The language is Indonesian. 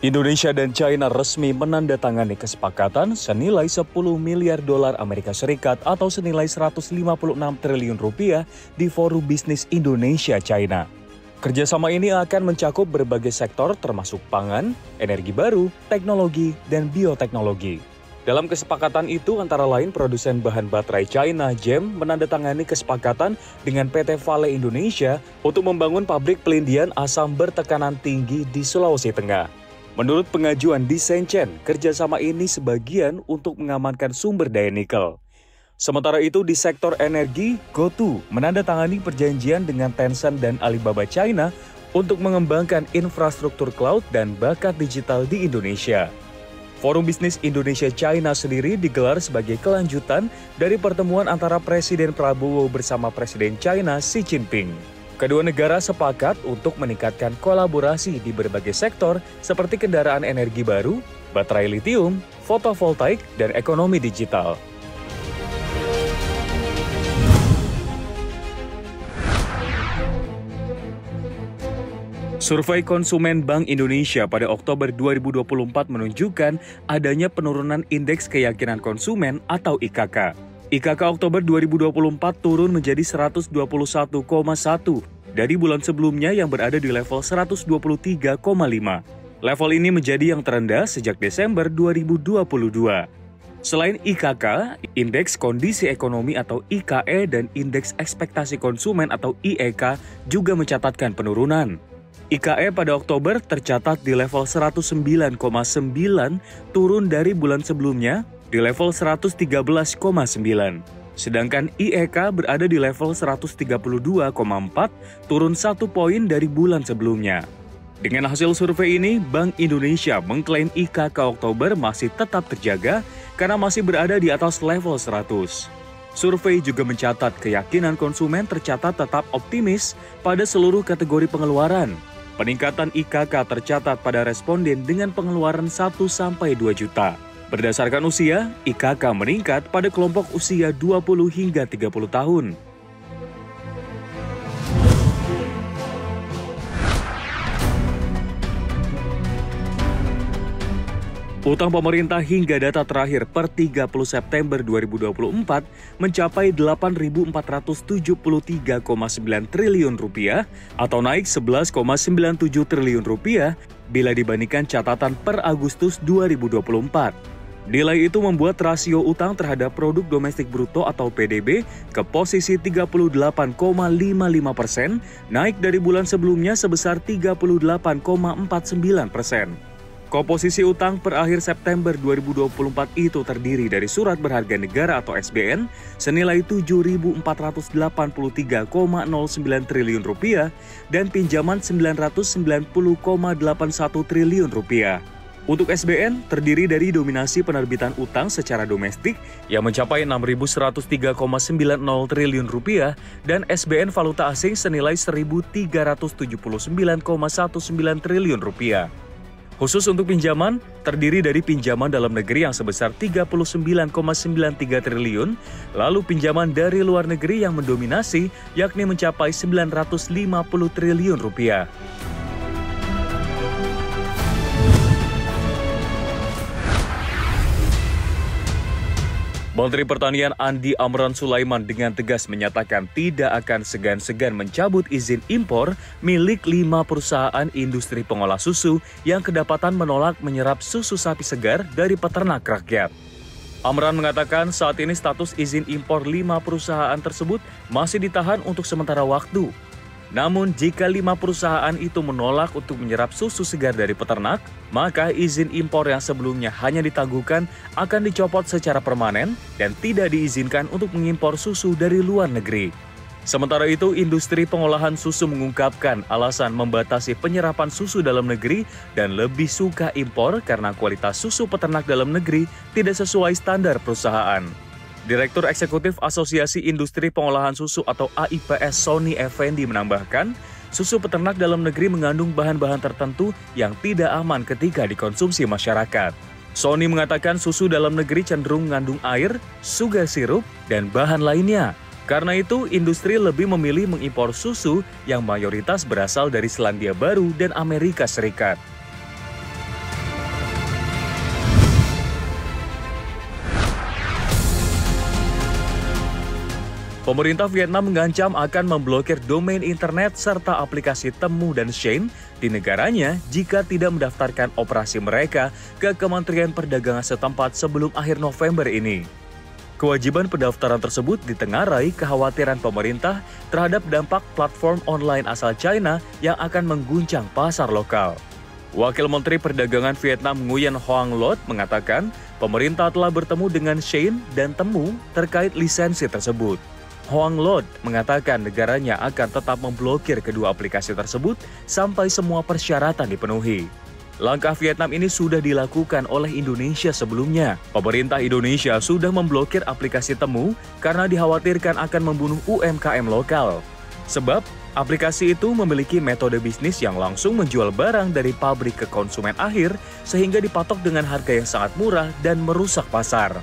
Indonesia dan China resmi menandatangani kesepakatan senilai 10 miliar dolar Amerika Serikat atau senilai 156 triliun rupiah di Forum Bisnis Indonesia-China. Kerjasama ini akan mencakup berbagai sektor termasuk pangan, energi baru, teknologi, dan bioteknologi. Dalam kesepakatan itu antara lain produsen bahan baterai China GEM menandatangani kesepakatan dengan PT Vale Indonesia untuk membangun pabrik pelindian asam bertekanan tinggi di Sulawesi Tengah. Menurut pengajuan di Shenzhen, kerjasama ini sebagian untuk mengamankan sumber daya nikel. Sementara itu di sektor energi, GoTo menandatangani perjanjian dengan Tencent dan Alibaba China untuk mengembangkan infrastruktur cloud dan bakat digital di Indonesia. Forum Bisnis Indonesia-China sendiri digelar sebagai kelanjutan dari pertemuan antara Presiden Prabowo bersama Presiden China Xi Jinping. Kedua negara sepakat untuk meningkatkan kolaborasi di berbagai sektor seperti kendaraan energi baru, baterai litium, fotovoltaik, dan ekonomi digital. Survei konsumen Bank Indonesia pada Oktober 2024 menunjukkan adanya penurunan indeks keyakinan konsumen atau IKK. IKK Oktober 2024 turun menjadi 121,1 dari bulan sebelumnya yang berada di level 123,5. Level ini menjadi yang terendah sejak Desember 2022. Selain IKK, Indeks Kondisi Ekonomi atau IKE dan Indeks Ekspektasi Konsumen atau IEK juga mencatatkan penurunan. IKE pada Oktober tercatat di level 109,9, turun dari bulan sebelumnya di level 113,9. Sedangkan IEK berada di level 132,4, turun 1 poin dari bulan sebelumnya. Dengan hasil survei ini, Bank Indonesia mengklaim IKK Oktober masih tetap terjaga karena masih berada di atas level 100. Survei juga mencatat keyakinan konsumen tercatat tetap optimis pada seluruh kategori pengeluaran. Peningkatan IKK tercatat pada responden dengan pengeluaran 1-2 juta. Berdasarkan usia, IKK meningkat pada kelompok usia 20 hingga 30 tahun. Utang pemerintah hingga data terakhir per 30 September 2024 mencapai 8.473,9 triliun rupiah atau naik 11,97 triliun rupiah bila dibandingkan catatan per Agustus 2024. Nilai itu membuat rasio utang terhadap produk domestik bruto atau PDB ke posisi 38,55%, naik dari bulan sebelumnya sebesar 38,49%. Komposisi utang per akhir September 2024 itu terdiri dari surat berharga negara atau SBN senilai 7.483,09 triliun rupiah dan pinjaman 990,81 triliun rupiah. Untuk SBN terdiri dari dominasi penerbitan utang secara domestik yang mencapai 6.103,90 triliun rupiah dan SBN valuta asing senilai 1.379,19 triliun rupiah. Khusus untuk pinjaman, terdiri dari pinjaman dalam negeri yang sebesar 39,93 triliun, lalu pinjaman dari luar negeri yang mendominasi yakni mencapai 950 triliun rupiah. Menteri Pertanian Andi Amran Sulaiman dengan tegas menyatakan tidak akan segan-segan mencabut izin impor milik 5 perusahaan industri pengolah susu yang kedapatan menolak menyerap susu sapi segar dari peternak rakyat. Amran mengatakan saat ini status izin impor 5 perusahaan tersebut masih ditahan untuk sementara waktu. Namun jika 5 perusahaan itu menolak untuk menyerap susu segar dari peternak, maka izin impor yang sebelumnya hanya ditangguhkan akan dicopot secara permanen dan tidak diizinkan untuk mengimpor susu dari luar negeri. Sementara itu, industri pengolahan susu mengungkapkan alasan membatasi penyerapan susu dalam negeri dan lebih suka impor karena kualitas susu peternak dalam negeri tidak sesuai standar perusahaan. Direktur Eksekutif Asosiasi Industri Pengolahan Susu atau AIPS Sony Effendi menambahkan, susu peternak dalam negeri mengandung bahan-bahan tertentu yang tidak aman ketika dikonsumsi masyarakat. Sony mengatakan susu dalam negeri cenderung mengandung air, sugar sirup, dan bahan lainnya. Karena itu, industri lebih memilih mengimpor susu yang mayoritas berasal dari Selandia Baru dan Amerika Serikat. Pemerintah Vietnam mengancam akan memblokir domain internet serta aplikasi Temu dan Shein di negaranya jika tidak mendaftarkan operasi mereka ke Kementerian Perdagangan setempat sebelum akhir November ini. Kewajiban pendaftaran tersebut ditengarai kekhawatiran pemerintah terhadap dampak platform online asal China yang akan mengguncang pasar lokal. Wakil Menteri Perdagangan Vietnam Nguyen Hoang Loat mengatakan pemerintah telah bertemu dengan Shein dan Temu terkait lisensi tersebut. Hoang Loat mengatakan negaranya akan tetap memblokir kedua aplikasi tersebut sampai semua persyaratan dipenuhi. Langkah Vietnam ini sudah dilakukan oleh Indonesia sebelumnya. Pemerintah Indonesia sudah memblokir aplikasi Temu karena dikhawatirkan akan membunuh UMKM lokal. Sebab, aplikasi itu memiliki metode bisnis yang langsung menjual barang dari pabrik ke konsumen akhir sehingga dipatok dengan harga yang sangat murah dan merusak pasar.